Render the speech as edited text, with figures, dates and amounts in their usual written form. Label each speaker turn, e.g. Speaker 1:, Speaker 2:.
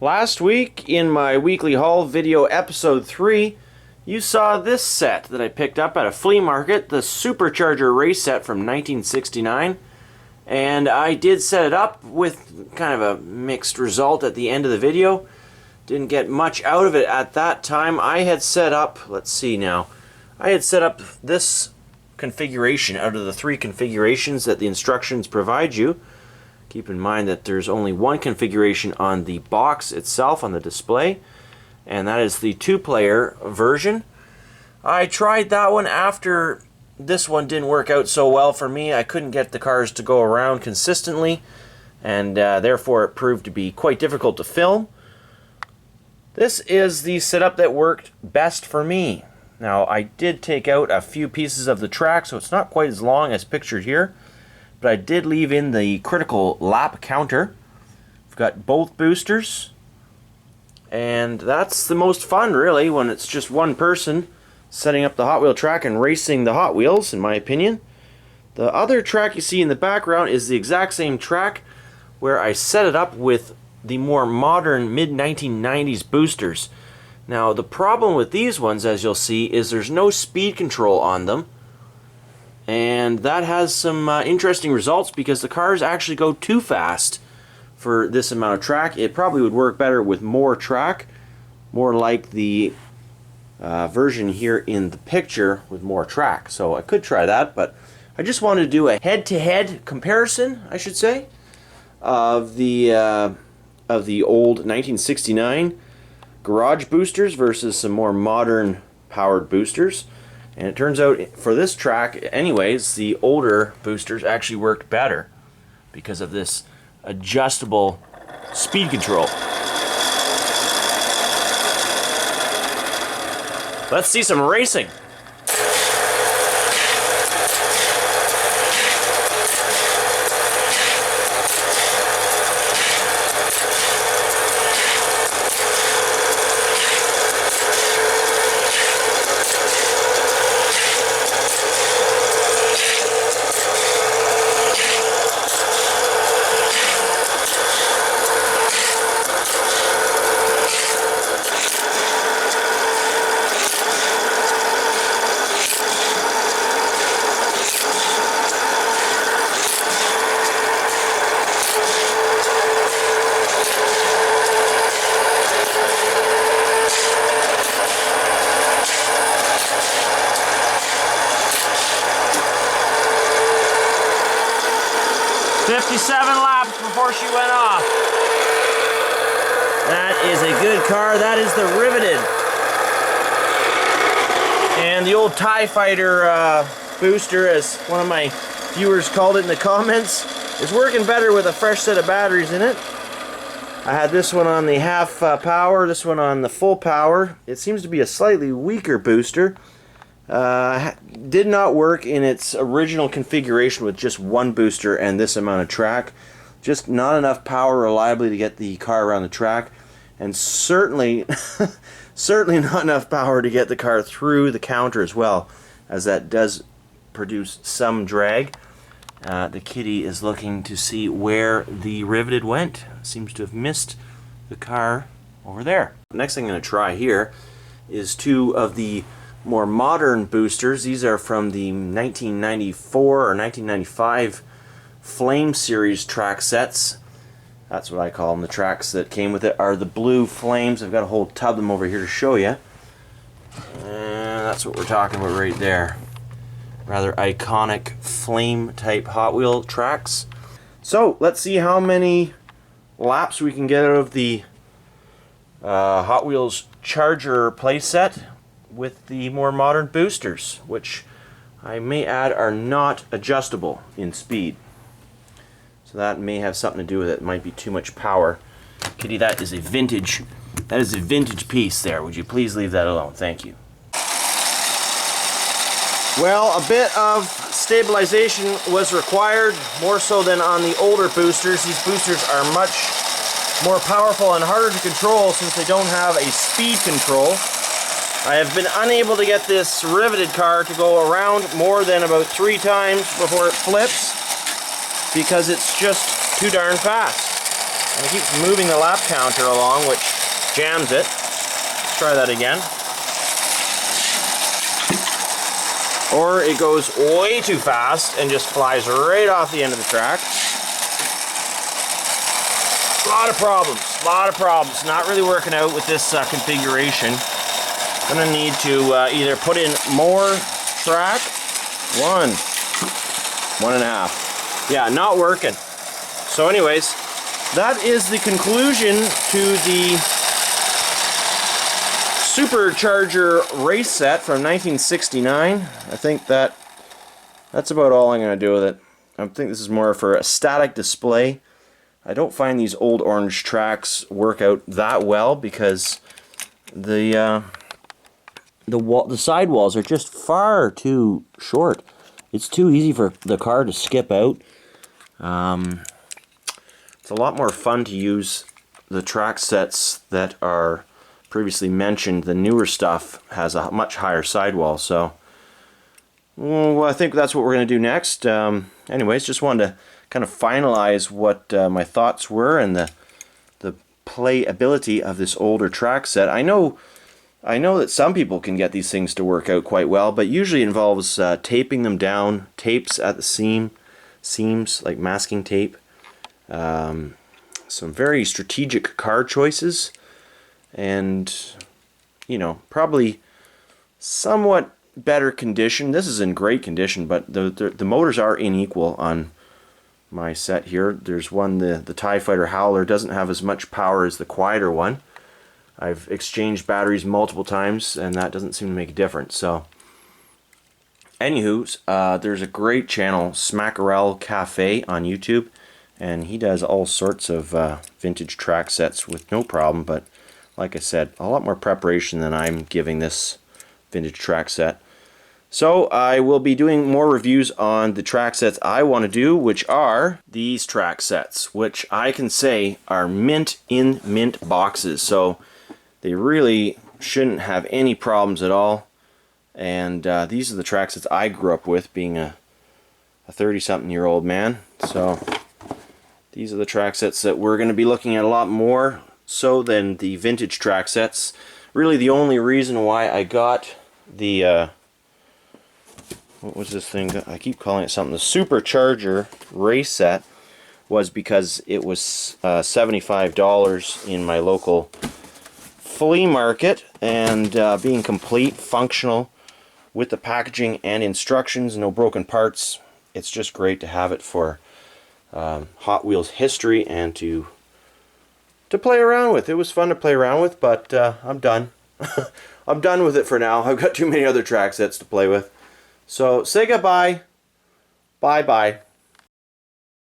Speaker 1: Last week in my weekly haul video episode 3, you saw this set that I picked up at a flea market, the Supercharger race set from 1969. And I did set it up with kind of a mixed result at the end of the video. Didn't get much out of it at that time. I had set up, let's see now, I had set up this configuration out of the 3 configurations that the instructions provide you. Keep in mind that there's only one configuration on the box itself, on the display, and that is the 2-player version. I tried that one after this one didn't work out so well for me. I couldn't get the cars to go around consistently, and therefore it proved to be quite difficult to film. This is the setup that worked best for me. Now, I did take out a few pieces of the track, so it's not quite as long as pictured here. But I did leave in the critical lap counter. We've got both boosters. And that's the most fun, really, when it's just one person setting up the Hot Wheel track and racing the Hot Wheels, in my opinion. The other track you see in the background is the exact same track where I set it up with the more modern mid-1990s boosters. Now, the problem with these ones, as you'll see, is there's no speed control on them. And that has some interesting results because the cars actually go too fast for this amount of track. It probably would work better with more track, more like the version here in the picture with more track. So I could try that, but I just wanted to do a head-to-head comparison, I should say, of the old 1969 garage boosters versus some more modern powered boosters. And it turns out for this track, anyways, the older boosters actually worked better because of this adjustable speed control. Let's see some racing. Laps before she went off. That is a good car. That is the Riveted. And the old TIE Fighter booster, as one of my viewers called it in the comments, is working better with a fresh set of batteries in it. I had this one on the half power, this one on the full power. It seems to be a slightly weaker booster. Did not work in its original configuration with just one booster and this amount of track. Just not enough power reliably to get the car around the track, and certainly certainly not enough power to get the car through the counter as well, as that does produce some drag. The kitty is looking to see where the Riveted went. Seems to have missed the car over there. Next thing I'm going to try here is 2 of the more modern boosters. These are from the 1994 or 1995 Flame Series track sets. That's what I call them. The tracks that came with it are the blue Flames. I've got a whole tub of them over here to show you. And that's what we're talking about right there. Rather iconic Flame type Hot Wheel tracks. So let's see how many laps we can get out of the Hot Wheels Charger playset with the more modern boosters, which I may add are not adjustable in speed. So that may have something to do with it. It might be too much power. Kitty, that is a vintage piece there. Would you please leave that alone? Thank you. Well, a bit of stabilization was required, more so than on the older boosters. These boosters are much more powerful and harder to control since they don't have a speed control. I have been unable to get this Riveted car to go around more than about 3 times before it flips because it's just too darn fast. And it keeps moving the lap counter along, which jams it. Let's try that again. Or it goes way too fast and just flies right off the end of the track. A lot of problems. Not really working out with this configuration. Gonna need to either put in more track. 1.5. Yeah, not working. So anyways, that is the conclusion to the Supercharger race set from 1969. I think that's about all I'm going to do with it. I think this is more for a static display. I don't find these old orange tracks work out that well because the sidewalls are just far too short. It's too easy for the car to skip out. It's a lot more fun to use the track sets that are previously mentioned. The newer stuff has a much higher sidewall, so well, I think that's what we're going to do next. Anyways, just wanted to kind of finalize what my thoughts were and the playability of this older track set. I know that some people can get these things to work out quite well, but usually involves taping them down, tapes at the seams, like masking tape. Some very strategic car choices, and probably somewhat better condition. This is in great condition, but the motors are unequal on my set here. There's one, the TIE Fighter Howler doesn't have as much power as the quieter one. I've exchanged batteries multiple times and that doesn't seem to make a difference. So anywho, there's a great channel, Smackarel Cafe, on YouTube, and he does all sorts of vintage track sets with no problem, but like I said, a lot more preparation than I'm giving this vintage track set. So I will be doing more reviews on the track sets I want to do, which are these track sets, which I can say are mint in mint boxes. So they really shouldn't have any problems at all. And these are the track sets I grew up with, being a 30-something-year-old man. So these are the track sets that we're going to be looking at a lot more so than the vintage track sets. Really the only reason why I got the what was this thing? I keep calling it something. The Supercharger race set was because it was $75 in my local flea market, and being complete, functional, with the packaging and instructions, no broken parts. It's just great to have it for Hot Wheels history and to play around with. It was fun to play around with, but I'm done. I'm done with it for now. I've got too many other track sets to play with. So say goodbye. Bye-bye.